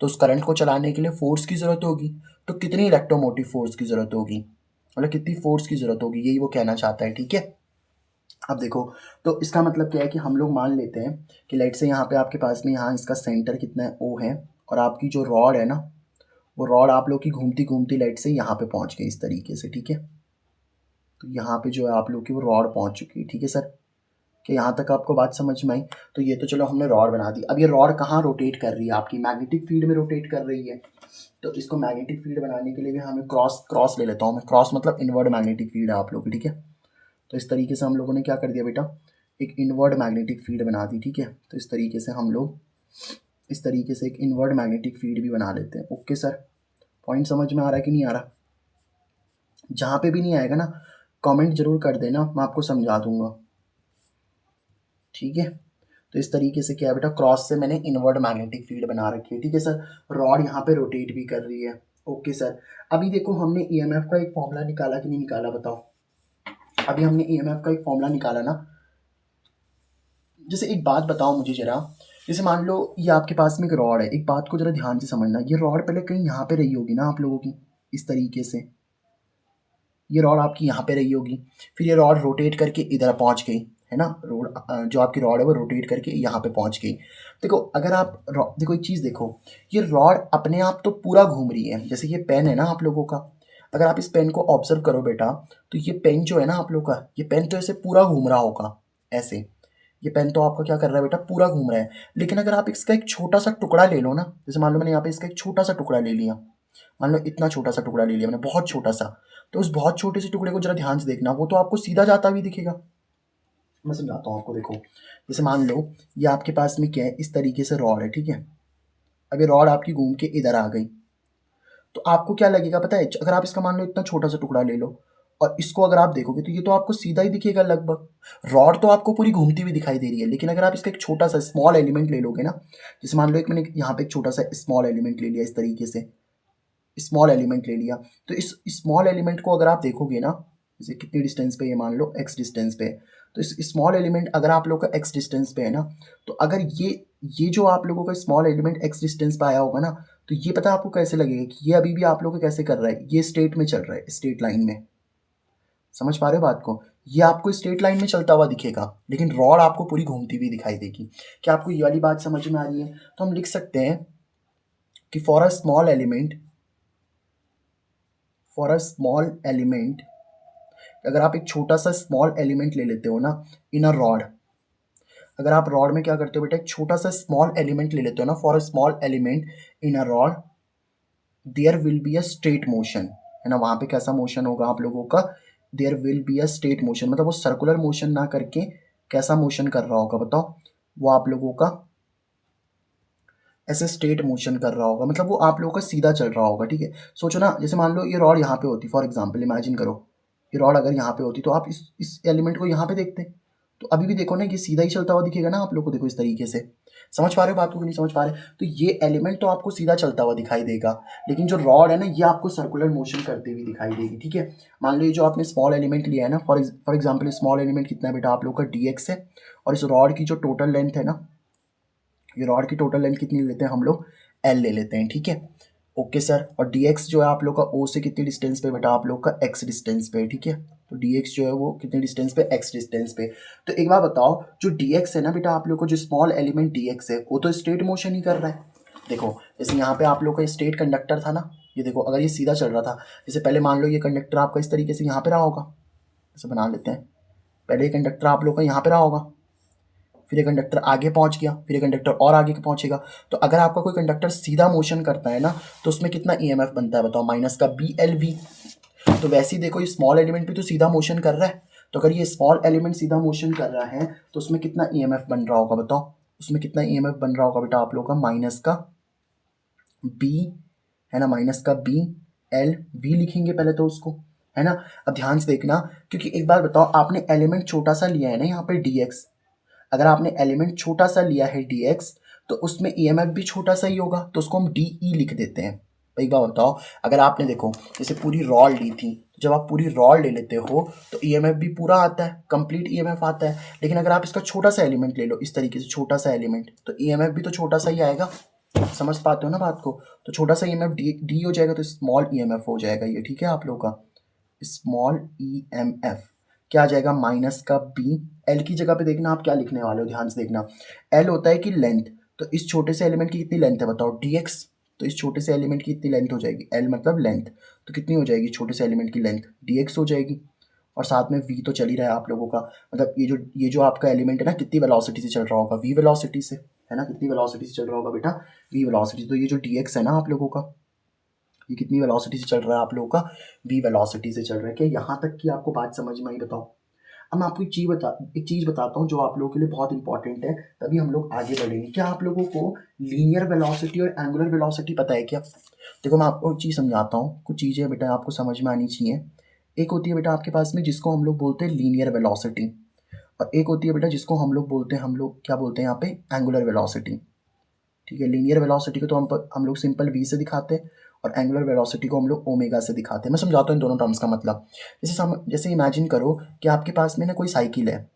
तो उस करंट को चलाने के लिए फोर्स की ज़रूरत होगी। तो कितनी इलेक्ट्रोमोटिव फोर्स की ज़रूरत होगी, मतलब कितनी फोर्स की ज़रूरत होगी, यही वो कहना चाहता है, ठीक है। अब देखो, तो इसका मतलब क्या है कि हम लोग मान लेते हैं कि लाइट से यहाँ पे आपके पास में यहाँ इसका सेंटर कितना है, ओ है। और आपकी जो रॉड है ना, वो रॉड आप लोग की घूमती घूमती लाइट से यहाँ पे पहुँच गई इस तरीके से, ठीक है। तो यहाँ पे जो है आप लोग की वो रॉड पहुँच चुकी है, ठीक है सर। कि यहाँ तक आपको बात समझ में आई। तो ये तो चलो हमने रॉड बना दी। अब ये रॉड कहाँ रोटेट कर रही है, आपकी मैग्नेटिक फील्ड में रोटेट कर रही है। तो इसको मैग्नेटिक फील्ड बनाने के लिए भी हमें क्रॉस ले लेता हूँ मैं। क्रॉस मतलब इनवर्ड मैग्नेटिक फील्ड है आप लोग की, ठीक है। तो इस तरीके से हम लोगों ने क्या कर दिया बेटा, एक इनवर्ड मैग्नेटिक फील्ड बना दी, ठीक है। तो इस तरीके से हम लोग इस तरीके से एक इनवर्ड मैग्नेटिक फील्ड भी बना लेते हैं। ओके सर, पॉइंट समझ में आ रहा है कि नहीं आ रहा। जहाँ पे भी नहीं आएगा ना, कमेंट जरूर कर देना, मैं आपको समझा दूंगा, ठीक है। तो इस तरीके से क्या है बेटा, क्रॉस से मैंने इनवर्ड मैग्नेटिक फील्ड बना रखी है, ठीक है सर। रॉड यहाँ पे रोटेट भी कर रही है। ओके सर, अभी देखो हमने ईएमएफ का एक फॉर्मूला निकाला कि नहीं निकाला बताओ। अभी हमने ईएमएफ का एक फॉर्मूला निकाला ना। जैसे एक बात बताओ मुझे जरा, जैसे मान लो ये आपके पास में एक रॉड है, एक बात को जरा ध्यान से समझना, ये रॉड पहले कहीं यहाँ पे रही होगी ना आप लोगों की, इस तरीके से। ये रॉड आपकी यहाँ पे रही होगी, फिर ये रॉड रोटेट करके इधर पहुँच गई, है ना। जो आपकी रॉड है वो रोटेट करके यहाँ पे पहुँच गई। देखो अगर आप देखो एक चीज़ देखो, ये रॉड अपने आप तो पूरा घूम रही है। जैसे ये पेन है ना आप लोगों का, अगर आप इस पेन को ऑब्जर्व करो बेटा, तो ये पेन जो है ना आप लोग का, ये पेन तो ऐसे पूरा घूम रहा होगा ऐसे। ये पेन तो आपका क्या कर रहा है बेटा, पूरा घूम रहा है। लेकिन अगर आप इसका एक छोटा सा टुकड़ा ले लो ना, जैसे मान लो मैंने यहाँ पे इसका एक छोटा सा टुकड़ा ले लिया, मान लो इतना छोटा सा टुकड़ा ले लिया मैंने, बहुत छोटा सा। तो उस बहुत छोटे से टुकड़े को जरा ध्यान से देखना, वो तो आपको सीधा जाता हुआ दिखेगा। मैं समझाता हूँ आपको, देखो जैसे मान लो ये आपके पास में क्या है, इस तरीके से रॉड है, ठीक है। अब ये रॉड आपकी घूम के इधर आ गई, तो आपको क्या लगेगा पता है, अगर आप इसका मान लो इतना छोटा सा टुकड़ा ले लो और इसको अगर आप देखोगे तो ये तो आपको सीधा ही दिखेगा लगभग। रॉड तो आपको पूरी घूमती हुई दिखाई दे रही है, लेकिन अगर आप इसका एक छोटा सा स्मॉल एलिमेंट ले लोगे ना, जैसे मान लो एक मैंने यहाँ पे एक छोटा सा स्मॉल एलिमेंट ले लिया इस तरीके से, स्मॉल एलिमेंट ले लिया, तो इस स्मॉल एलिमेंट को अगर आप देखोगे ना, जैसे कितनी डिस्टेंस पे, ये मान लो एक्स डिस्टेंस पे, तो इस स्मॉल एलिमेंट अगर आप लोगों का एक्स डिस्टेंस पे है ना, तो अगर ये जो आप लोगों का स्मॉल एलिमेंट एक्स डिस्टेंस पे आया होगा ना, तो ये पता है आपको कैसे लगेगा कि ये अभी भी आप लोगों को कैसे कर रहा है, ये स्ट्रेट में चल रहा है, स्ट्रेट लाइन में। समझ पा रहे हो बात को, ये आपको स्ट्रेट लाइन में चलता हुआ दिखेगा, लेकिन रॉड आपको पूरी घूमती हुई दिखाई देगी। क्या आपको ये वाली बात समझ में आ रही है। तो हम लिख सकते हैं कि फॉर अ स्मॉल एलिमेंट, अगर आप एक छोटा सा स्मॉल एलिमेंट ले लेते हो ना इन अ रॉड, अगर आप रॉड में क्या करते हो बेटा, एक छोटा सा स्मॉल एलिमेंट ले लेते हो ना, for a small element in a rod, there will be a straight motion, है ना। वहां पे कैसा मोशन होगा आप लोगों का, there will be a straight motion, मतलब वो सर्कुलर मोशन ना करके कैसा मोशन कर रहा होगा बताओ, वो आप लोगों का ऐसे स्ट्रेट मोशन कर रहा होगा, मतलब वो आप लोगों का सीधा चल रहा होगा, ठीक है। सोचो ना, जैसे मान लो ये रॉड यहाँ पे होती, फॉर एग्जाम्पल इमेजिन करो, ये रॉड अगर यहाँ पे होती तो आप इस एलिमेंट को यहाँ पे देखते, तो अभी भी देखो ना ये सीधा ही चलता हुआ दिखेगा ना आप लोग को, देखो इस तरीके से। समझ पा रहे हो बात को कि नहीं समझ पा रहे। तो ये एलिमेंट तो आपको सीधा चलता हुआ दिखाई देगा, लेकिन जो रॉड है ना ये आपको सर्कुलर मोशन करते हुए दिखाई देगी, ठीक है। मान लो ये जो आपने स्मॉल एलिमेंट लिया है ना, फॉर एग्जाम्पल स्मॉल एलिमेंट कितना है बेटा आप लोग का, dx है। और इस रॉड की जो टोटल लेंथ है ना, ये रॉड की टोटल लेंथ कितनी लेते हैं हम लोग, एल ले लेते हैं, ठीक है। ओके सर, और dx जो है आप लोग का ओ से कितनी डिस्टेंस पे बेटा, आप लोग का x डिस्टेंस पे, ठीक है। तो dx जो है वो कितने डिस्टेंस पे, x डिस्टेंस पे। तो एक बार बताओ, जो dx है ना बेटा आप लोग को, जो स्मॉल एलिमेंट dx है, वो तो स्ट्रेट मोशन ही कर रहा है। देखो जैसे यहाँ पे आप लोग का स्ट्रेट कंडक्टर था ना, ये देखो अगर ये सीधा चल रहा था, जैसे पहले मान लो ये कंडक्टर आपका इस तरीके से यहाँ पे रहा होगा, जैसे बना लेते हैं, पहले ये कंडक्टर आप लोग का यहाँ पे रहा होगा, फिर ये कंडक्टर आगे पहुंच गया, फिर ये कंडक्टर और आगे पहुंचेगा। तो अगर आपका कोई कंडक्टर सीधा मोशन करता है ना, तो उसमें कितना ईएमएफ बनता है बताओ, माइनस का BLV। तो वैसे ही देखो ये स्मॉल एलिमेंट भी तो सीधा मोशन कर रहा है, तो अगर ये स्मॉल एलिमेंट सीधा मोशन कर रहा है तो उसमें कितना ईएमएफ बन रहा होगा बताओ, उसमें कितना ईएमएफ बन रहा होगा बेटा आप लोग का, माइनस का B, है ना, माइनस का BLV लिखेंगे पहले तो उसको, है ना। अब ध्यान से देखना, क्योंकि एक बात बताओ, आपने एलिमेंट छोटा सा लिया है ना यहाँ पे dx, अगर आपने एलिमेंट छोटा सा लिया है dx तो उसमें ईएमएफ भी छोटा सा ही होगा, तो उसको हम डी लिख देते हैं। एक बात बताओ, अगर आपने देखो जैसे पूरी रॉड ली थी, तो जब आप पूरी रॉड ले लेते हो तो ईएमएफ भी पूरा आता है, कंप्लीट ईएमएफ आता है। लेकिन अगर आप इसका छोटा सा एलिमेंट ले लो, इस तरीके से छोटा सा एलिमेंट, तो ईएमएफ भी तो छोटा सा ही आएगा। समझ पाते हो ना बात को। तो छोटा सा ईएमएफ डी हो जाएगा, तो स्मॉल ईएमएफ हो जाएगा ये, ठीक है आप लोगों का। स्मॉल ईएमएफ क्या आ जाएगा, माइनस का बी। एल की जगह पे देखना आप क्या लिखने वाले हो, ध्यान से देखना। एल होता है कि लेंथ, तो इस छोटे से एलिमेंट की कितनी लेंथ है बताओ, dx। तो इस छोटे से एलिमेंट की कितनी लेंथ हो जाएगी, एल मतलब लेंथ, तो कितनी हो जाएगी छोटे से एलिमेंट की लेंथ, dx हो जाएगी। और साथ में v तो चल ही रहा है आप लोगों का, मतलब ये जो आपका एलिमेंट है ना, कितनी वेलोसिटी से चल रहा होगा, v वेलोसिटी से, है ना। कितनी वेलोसिटी से चल रहा होगा बेटा, v वेलोसिटी। तो ये जो dx है ना आप लोगों का, ये कितनी वेलोसिटी से चल रहा है आप लोगों का, v वेलोसिटी से चल रहा है। क्या यहाँ तक की आपको बात समझ में आई, बताओ। अब मैं आपको एक चीज़ बताता हूँ जो आप लोगों के लिए बहुत इंपॉर्टेंट है, तभी हम लोग आगे बढ़ेंगे। क्या आप लोगों को लीनियर वेलोसिटी और एंगुलर वेलोसिटी पता है क्या। देखो मैं आपको एक चीज़ समझाता हूँ, कुछ चीज़ें बेटा आपको समझ में आनी चाहिए। एक होती है बेटा आपके पास में जिसको हम लोग बोलते हैं लीनियर वेलोसिटी, और एक होती है बेटा जिसको हम लोग क्या बोलते हैं यहाँ पे, एंगुलर वेलोसिटी। ठीक है, लीनियर वेलोसिटी को तो हम लोग सिंपल v से दिखाते हैं, और एंगुलर वेलोसिटी को हम लोग ओमेगा से दिखाते हैं। मैं समझाता हूँ इन दोनों टर्म्स का मतलब। जैसे इमेजिन करो कि आपके पास में ना कोई साइकिल है,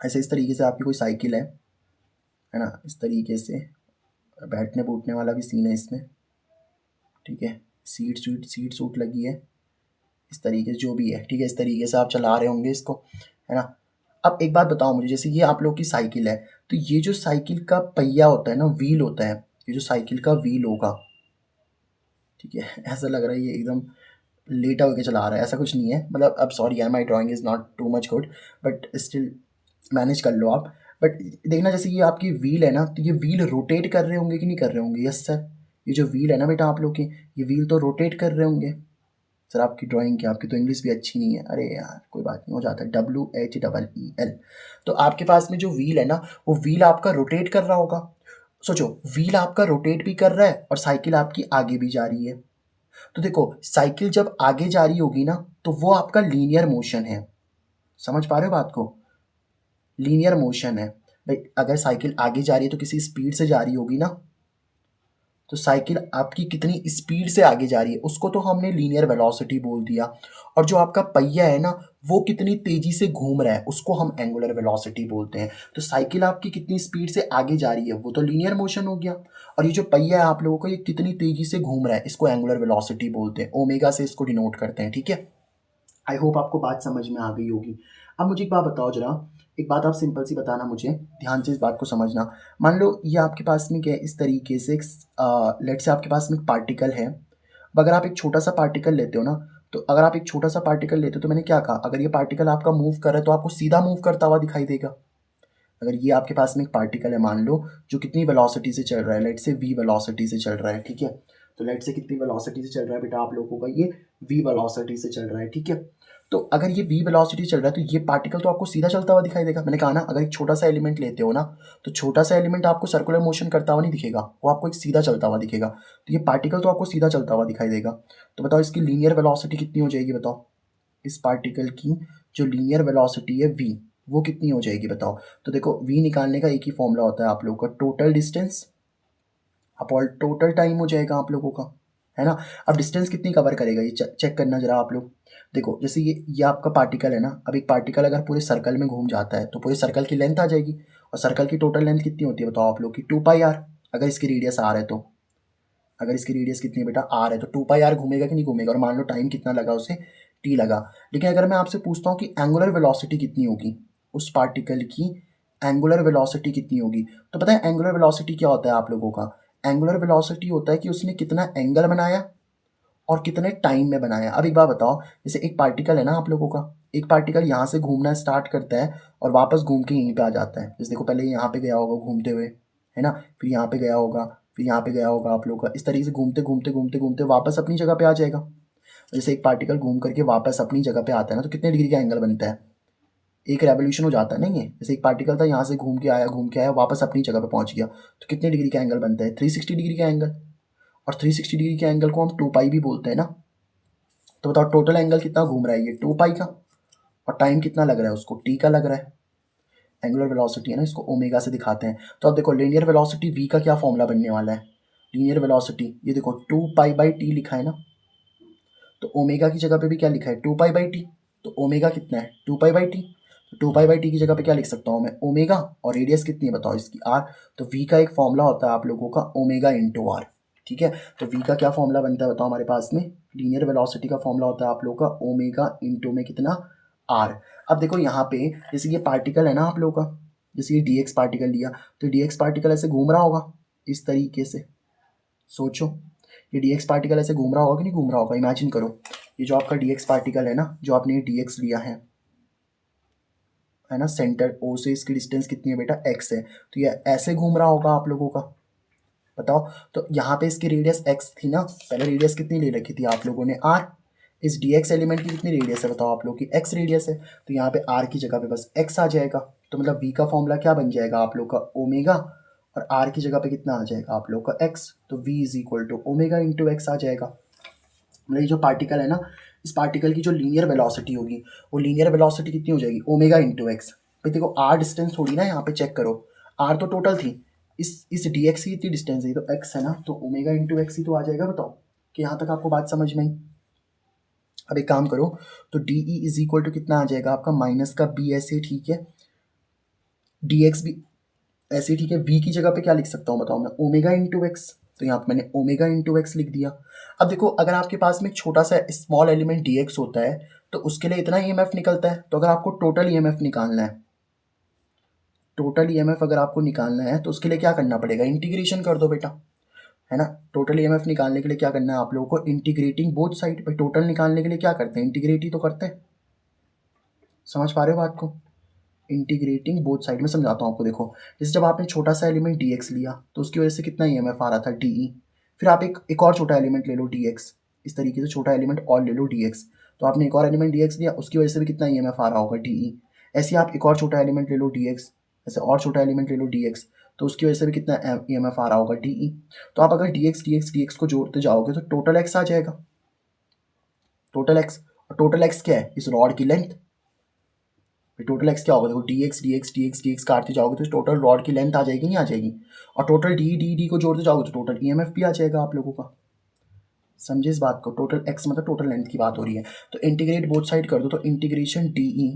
ऐसे इस तरीके से आपकी कोई साइकिल है ना, इस तरीके से बैठने बूटने वाला भी सीन है इसमें, ठीक है। सीट सूट लगी है, इस तरीके से जो भी है, ठीक है। इस तरीके से आप चला रहे होंगे इसको, है ना। अब एक बात बताओ मुझे, जैसे ये आप लोग की साइकिल है, तो ये जो साइकिल का पहिया होता है ना, व्हील होता है, ये जो साइकिल का व्हील होगा, ठीक है। ऐसा लग रहा है ये एकदम लेटा होकर चला रहा है, ऐसा कुछ नहीं है। मतलब अब सॉरी यार, माई drawing is not too much good, but still manage कर लो आप। बट देखना, जैसे ये आपकी व्हील है ना, तो ये व्हील रोटेट कर रहे होंगे कि नहीं कर रहे होंगे, यस सर। ये जो व्हील है ना बेटा आप लोग के, ये व्हील तो रोटेट कर रहे होंगे। सर आपकी ड्राइंग क्या, आपकी तो इंग्लिश भी अच्छी नहीं है, अरे यार कोई बात नहीं, हो जाता है, WHEEL। तो आपके पास में जो व्हील है ना, वो व्हील आपका रोटेट कर रहा होगा। सोचो, व्हील आपका रोटेट भी कर रहा है और साइकिल आपकी आगे भी जा रही है। तो देखो, साइकिल जब आगे जा रही होगी ना, तो वो आपका लीनियर मोशन है। समझ पा रहे हो बात को, लीनियर मोशन है भाई। अगर साइकिल आगे जा रही है तो किसी स्पीड से जा रही होगी ना, तो साइकिल आपकी कितनी स्पीड से आगे जा रही है उसको तो हमने लीनियर वेलोसिटी बोल दिया। और जो आपका पहिया है ना, वो कितनी तेजी से घूम रहा है उसको हम एंगुलर वेलोसिटी बोलते हैं। तो साइकिल आपकी कितनी स्पीड से आगे जा रही है वो तो लीनियर मोशन हो गया, और ये जो पहिया है आप लोगों का, ये कितनी तेजी से घूम रहा है, इसको एंगुलर वेलोसिटी बोलते हैं। ओमेगा से इसको डिनोट करते हैं, ठीक है। आई होप आपको बात समझ में आ गई होगी। अब मुझे एक बात बताओ जरा, एक बात आप सिंपल सी बताना मुझे, ध्यान से इस बात को समझना। मान लो ये आपके पास में क्या है, इस तरीके से लेट से आपके पास में एक पार्टिकल है। अब अगर आप एक छोटा सा पार्टिकल लेते हो ना, तो अगर आप एक छोटा सा पार्टिकल लेते हो, तो मैंने क्या कहा, अगर ये पार्टिकल आपका मूव कर रहा है तो आपको सीधा मूव करता हुआ दिखाई देगा। अगर ये आपके पास में एक पार्टिकल है, मान लो, जो कितनी वेलोसिटी से चल रहा है, लेट से v वेलोसिटी से चल रहा है, ठीक है। तो लेट से कितनी वेलोसिटी से चल रहा है बेटा आप लोगों का, ये v वेलोसिटी से चल रहा है, ठीक है। तो अगर ये v वेलोसिटी चल रहा है, तो ये पार्टिकल तो आपको सीधा चलता हुआ दिखाई देगा। मैंने कहा ना, अगर एक छोटा सा एलिमेंट लेते हो ना, तो छोटा सा एलिमेंट आपको सर्कुलर मोशन करता हुआ नहीं दिखेगा, वो आपको एक सीधा चलता हुआ दिखेगा। तो ये पार्टिकल तो आपको सीधा चलता हुआ दिखाई देगा। तो बताओ इसकी लीनियर वेलोसिटी कितनी हो जाएगी, बताओ। इस पार्टिकल की जो लीनियर वेलोसिटी है v, वो कितनी हो जाएगी बताओ। तो देखो, v निकालने का एक ही फॉर्मूला होता है आप लोगों का, total distance upon total time हो जाएगा आप लोगों का, है ना। अब डिस्टेंस कितनी कवर करेगा ये चेक करना जरा आप लोग। देखो, जैसे ये आपका पार्टिकल है ना, अब एक पार्टिकल अगर पूरे सर्कल में घूम जाता है तो पूरे सर्कल की लेंथ आ जाएगी, और सर्कल की टोटल लेंथ कितनी होती है बताओ आप लोग की, 2πr। अगर इसकी रेडियस आर है तो, अगर इसकी रेडियस कितनी है बेटा, आर है, तो 2πr घूमेगा कि नहीं घूमेगा, और मान लो टाइम कितना लगा उसे, टी लगा। लेकिन अगर मैं आपसे पूछता हूँ कि एंगुलर वेलोसिटी कितनी होगी, उस पार्टिकल की एंगुलर वेलोसिटी कितनी होगी, तो पता है एंगुलर वेलोसिटी क्या होता है आप लोगों का। एंगुलर वेलोसिटी होता है कि उसने कितना एंगल बनाया और कितने टाइम में बनाया। अब एक बात बताओ, जैसे एक पार्टिकल है ना आप लोगों का, एक पार्टिकल यहाँ से घूमना स्टार्ट करता है और वापस घूम के यहीं पे आ जाता है। जैसे देखो, पहले यहाँ पे गया होगा घूमते हुए, है ना, फिर यहाँ पे गया होगा, फिर यहाँ पे गया होगा आप लोग का, इस तरीके से घूमते घूमते घूमते घूमते वापस अपनी जगह पे आ जाएगा। जैसे एक पार्टिकल घूम करके वापस अपनी जगह पे आता है ना, तो कितने डिग्री का एंगल बनता है, एक रेवोल्यूशन हो जाता है नहीं है। जैसे एक पार्टिकल था, यहाँ से घूम के आया वापस अपनी जगह पे पहुँच गया, तो कितने डिग्री का एंगल बनता है, 360 डिग्री का एंगल। और 360 डिग्री के एंगल को हम 2π भी बोलते हैं ना। तो बताओ टोटल एंगल कितना घूम रहा है, ये 2 पाई का, और टाइम कितना लग रहा है उसको, टी का लग रहा है। एंगुलर वेलोसिटी है ना, इसको ओमेगा से दिखाते हैं। तो अब देखो लीनियर वेलोसिटी v का क्या फॉर्मूला बनने वाला है, लीनियर वेलोसिटी ये देखो 2 पाई बाई टी लिखा है ना, तो ओमेगा की जगह पे भी क्या लिखा है 2 पाई बाई टी, तो ओमेगा कितना है 2 पाई बाई टी, तो 2 पाई बाई टी की जगह पे क्या लिख सकता हूँ मैं ओमेगा, और रेडियस कितनी है बताओ इसकी r, तो v का एक फॉर्मूला होता है आप लोगों का ओमेगा इंटू आर, ठीक है। तो v का क्या फॉर्मूला बनता है बताओ हमारे पास में, लीनियर वेलोसिटी का फॉर्मूला होता है आप लोगों का ओमेगा इंटू में कितना r। अब देखो यहाँ पे जैसे ये पार्टिकल है ना आप लोगों का, जैसे ये dx पार्टिकल लिया, तो dx पार्टिकल ऐसे घूम रहा होगा इस तरीके से, सोचो ये dx पार्टिकल ऐसे घूम रहा होगा कि नहीं घूम रहा होगा, इमेजिन करो ये जो आपका dx पार्टिकल है ना, जो आपने ये dx लिया है ना, सेंटर ओ से इसकी डिस्टेंस कितनी है बेटा x है, तो ये ऐसे घूम रहा होगा आप लोगों का, बताओ। तो यहाँ पे इसकी रेडियस x थी ना, पहले रेडियस कितनी ले रखी थी आप लोगों ने r, इस dx एलिमेंट की कितनी रेडियस है बताओ आप लोग की x रेडियस है, तो यहाँ पे r की जगह पे बस x आ जाएगा, तो मतलब v का फॉर्मूला क्या बन जाएगा आप लोग का ओमेगा, और r की जगह पे कितना आ जाएगा आप लोग का x, तो v is equal to omega into x आ जाएगा। मतलब ये जो पार्टिकल है ना, इस पार्टिकल की जो लीनियर वेलोसिटी होगी, वो लीनियर वेलोसिटी कितनी हो जाएगी ओमेगा इंटू एक्स। भाई देखो आर डिस्टेंस थोड़ी ना, यहाँ पे चेक करो, आर तो टोटल थी, इस डी एक्स की कितनी डिस्टेंस है, तो एक्स है ना, तो ओमेगा इंटू एक्स ही तो आ जाएगा, बताओ कि यहाँ तक आपको बात समझ में आई। अब एक काम करो, तो D E is equal to कितना आ जाएगा आपका माइनस का बी ऐसे, ठीक है, डी एक्स भी ऐसे, ठीक है, v की जगह पे क्या लिख सकता हूँ बताओ मैं ओमेगा इंटू एक्स, तो यहाँ पे मैंने ओमेगा इंटू एक्स लिख दिया। अब देखो अगर आपके पास में एक छोटा सा स्मॉल एलिमेंट dx होता है, तो उसके लिए इतना ईएमएफ निकलता है, तो अगर आपको टोटल ईएमएफ निकालना है, टोटल ईएमएफ अगर आपको निकालना है तो उसके लिए क्या करना पड़ेगा, इंटीग्रेशन कर दो बेटा, है ना। टोटल ईएमएफ निकालने के लिए क्या करना है आप लोगों को, इंटीग्रेटिंग बोथ साइड, भाई टोटल निकालने के लिए क्या करते हैं इंटीग्रेट ही तो करते हैं, समझ पा रहे हो बात को, इंटीग्रेटिंग बोथ साइड में समझाता हूँ आपको। देखो जैसे जब आपने छोटा सा एलिमेंट dx लिया, तो उसकी वजह से कितना ईएमएफ आ रहा था de, फिर आप एक और छोटा एलिमेंट ले लो dx, इस तरीके से छोटा एलिमेंट और ले लो dx, तो आपने एक और एलिमेंट dx लिया, उसकी वजह से भी कितना ईएमएफ आ रहा होगा de, ऐसे आप एक और छोटा एलिमेंट ले लो dx, ऐसे और छोटा एलिमेंट ले लो dx, तो उसकी वजह से भी कितना ईएमएफ आ रहा होगा de। तो आप अगर dx को जोड़ते जाओगे तो टोटल x आ जाएगा, टोटल x, और टोटल x क्या है इस रॉड की लेंथ, टोटल एक्स क्या होगा, देखो D x D x D x D x काटते जाओगे तो टोटल रॉड की लेंथ आ जाएगी, नहीं आ जाएगी, और टोटल डी डी डी को जोड़ते जाओगे तो टोटल ईएमएफ भी आ जाएगा आप लोगों का, समझे इस बात को, टोटल एक्स मतलब टोटल लेंथ की बात हो रही है। तो इंटीग्रेट बोथ साइड कर दो, तो integration D E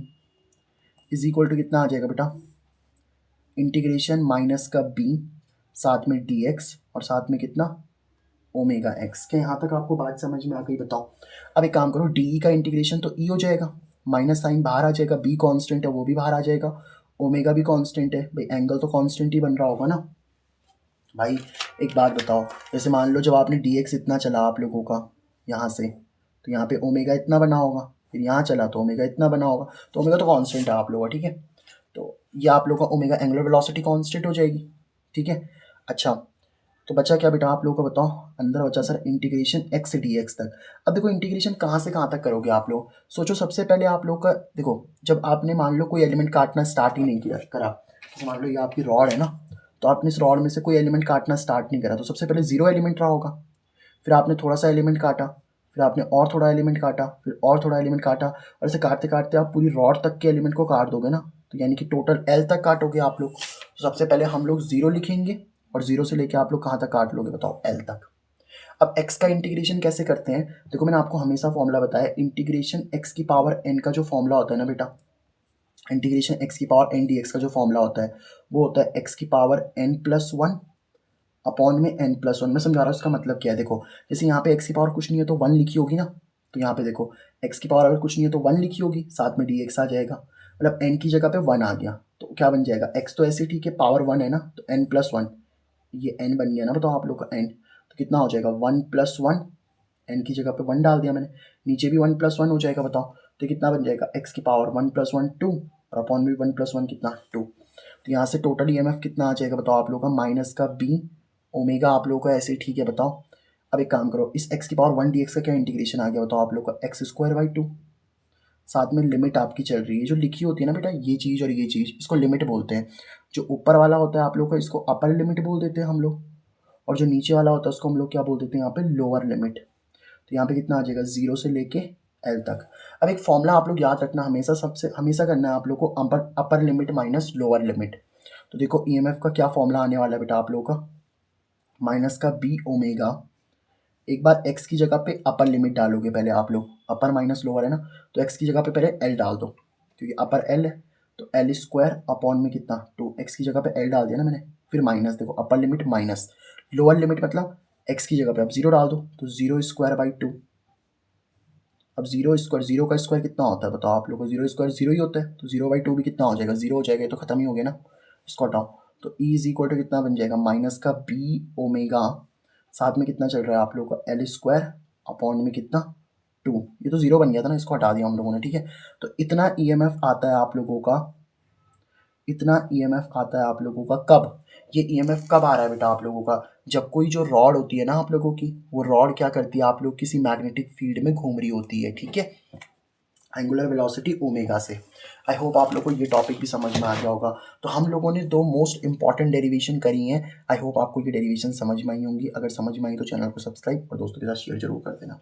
is equal to कितना आ जाएगा बेटा, इंटीग्रेशन माइनस का बी, साथ में डी एक्स और साथ में कितना ओमेगा एक्स। क्या यहाँ तक आपको बात समझ में आ गई बताओ। अब एक काम करो, डी ई का इंटीग्रेशन तो ई हो जाएगा, माइनस साइन बाहर आ जाएगा, बी कांस्टेंट है वो भी बाहर आ जाएगा, ओमेगा भी कांस्टेंट है, भाई एंगल तो कांस्टेंट ही बन रहा होगा ना। भाई एक बात बताओ, जैसे मान लो जब आपने डी एक्स इतना चला आप लोगों का यहाँ से, तो यहाँ पे ओमेगा इतना बना होगा, फिर यहाँ चला तो ओमेगा इतना बना होगा, तो ओमेगा तो कांस्टेंट है आप लोगों का, ठीक है। तो ये आप लोगों का ओमेगा एंगुलर वेलोसिटी कांस्टेंट हो जाएगी, ठीक है। अच्छा तो बचा क्या बेटा आप लोगों को बताओ, अंदर बचा सर इंटीग्रेशन x से dx तक। अब देखो इंटीग्रेशन कहाँ से कहाँ तक करोगे आप लोग, सोचो सबसे पहले आप लोग का, देखो जब आपने मान लो कोई एलिमेंट काटना स्टार्ट ही नहीं किया करा, जैसे मान लो ये आपकी रॉड है ना, तो आपने इस रॉड में से कोई एलिमेंट काटना स्टार्ट नहीं करा, तो सबसे पहले जीरो एलिमेंट रहा होगा, फिर आपने थोड़ा सा एलिमेंट काटा, फिर आपने और थोड़ा एलिमेंट काटा, फिर और थोड़ा एलिमेंट काटा, और ऐसे काटते काटते आप पूरी रॉड तक के एलिमेंट को काट दोगे ना, तो यानी कि टोटल एल तक काटोगे आप लोग। तो सबसे पहले हम लोग जीरो लिखेंगे, और जीरो से लेके आप लोग कहाँ तक काट लोगे बताओ एल तक। अब x का इंटीग्रेशन कैसे करते हैं, देखो मैंने आपको हमेशा फॉर्मूला बताया, इंटीग्रेशन x की पावर n का जो फॉर्मूला होता है ना बेटा, इंटीग्रेशन x की पावर n dx का जो फॉर्मूला होता है वो होता है x की power n plus one upon में n प्लस वन। मैं समझा रहा हूँ इसका मतलब क्या है, देखो जैसे यहाँ पे x की पावर कुछ नहीं है तो वन लिखी होगी ना, तो यहाँ पे देखो x की पावर अगर कुछ नहीं है तो वन लिखी होगी, साथ में dx आ जाएगा, मतलब n की जगह पे वन आ गया, तो क्या बन जाएगा x तो ऐसे ठीक है पावर वन है ना, तो n प्लस वन, ये n बन गया ना बताओ आप लोग का n, तो कितना हो जाएगा वन प्लस वन, एन की जगह पे वन डाल दिया मैंने, नीचे भी वन प्लस वन हो जाएगा बताओ, तो कितना बन जाएगा एक्स की power one plus one two, और अपॉन में वन प्लस वन कितना टू, तो यहाँ से टोटल ईएमएफ कितना आ जाएगा बताओ आप लोगों का, माइनस का बी ओमेगा आप लोगों का, ऐसे ठीक है बताओ। अब एक काम करो, इस एक्स की पावर वन डी एक्स का क्या इंटीग्रेशन आ गया बताओ आप लोग का, एक्स स्क्वायर बाई टू, साथ में लिमिट आपकी चल रही है, जो लिखी होती है ना बेटा ये चीज़ और ये चीज़, इसको लिमिट बोलते हैं। जो ऊपर वाला होता है आप लोग का इसको अपर लिमिट बोल देते हैं हम लोग, और जो नीचे वाला होता है उसको हम लोग क्या बोल देते हैं यहाँ पे लोअर लिमिट। तो यहाँ पे कितना आ जाएगा 0 से लेके L तक। अब एक फॉर्मूला आप लोग याद रखना, हमेशा करना है आप लोग को upper limit minus lower limit. तो देखो EMF का क्या फॉर्मूला आने वाला है बेटा आप लोगों का, माइनस का बी ओमेगा, एक बार x की जगह पे अपर लिमिट डालोगे पहले आप लोग, अपर माइनस लोअर है ना, तो x की जगह पे पहले L डाल दो क्योंकि अपर L है, तो L स्क्वायर अपॉन में कितना 2x की जगह पे L डाल दिया ना मैंने, फिर माइनस, देखो upper limit minus lower limit मतलब x की जगह पे अब 0 डाल दो, तो 0 स्क्वायर बाई 2। अब 0 स्क्वायर, 0 का स्क्वायर कितना होता है बताओ आप लोगों को, 0 स्क्वायर 0 ही होता है, तो 0/2 भी कितना हो जाएगा 0 हो जाएगा, ये तो खत्म ही हो गया ना, इसको हटाओ। तो E इज इक्वल टू कितना बन जाएगा माइनस का बी ओमेगा, साथ में कितना चल रहा है आप लोगों का L स्क्वायर अपॉन में कितना 2, ये तो 0 बन गया था ना, इसको हटा दिया हम लोगों ने, ठीक है। तो इतना EMF आता है आप लोगों का, इतना EMF आता है आप लोगों का कब, ये EMF कब आ रहा है बेटा आप लोगों का, जब कोई जो रॉड होती है ना आप लोगों की, वो रॉड क्या करती है आप लोग किसी मैग्नेटिक फील्ड में घूम रही होती है, ठीक है, एंगुलर वेलोसिटी ओमेगा से। आई होप आप लोग को ये टॉपिक भी समझ में आ गया होगा। तो हम लोगों ने 2 मोस्ट इंपॉर्टेंट डेरिवेशन करी हैं। आई होप आपको ये डेरिवेशन समझ में आई होंगी। अगर समझ में आई तो चैनल को सब्सक्राइब और दोस्तों के साथ शेयर जरूर कर देना।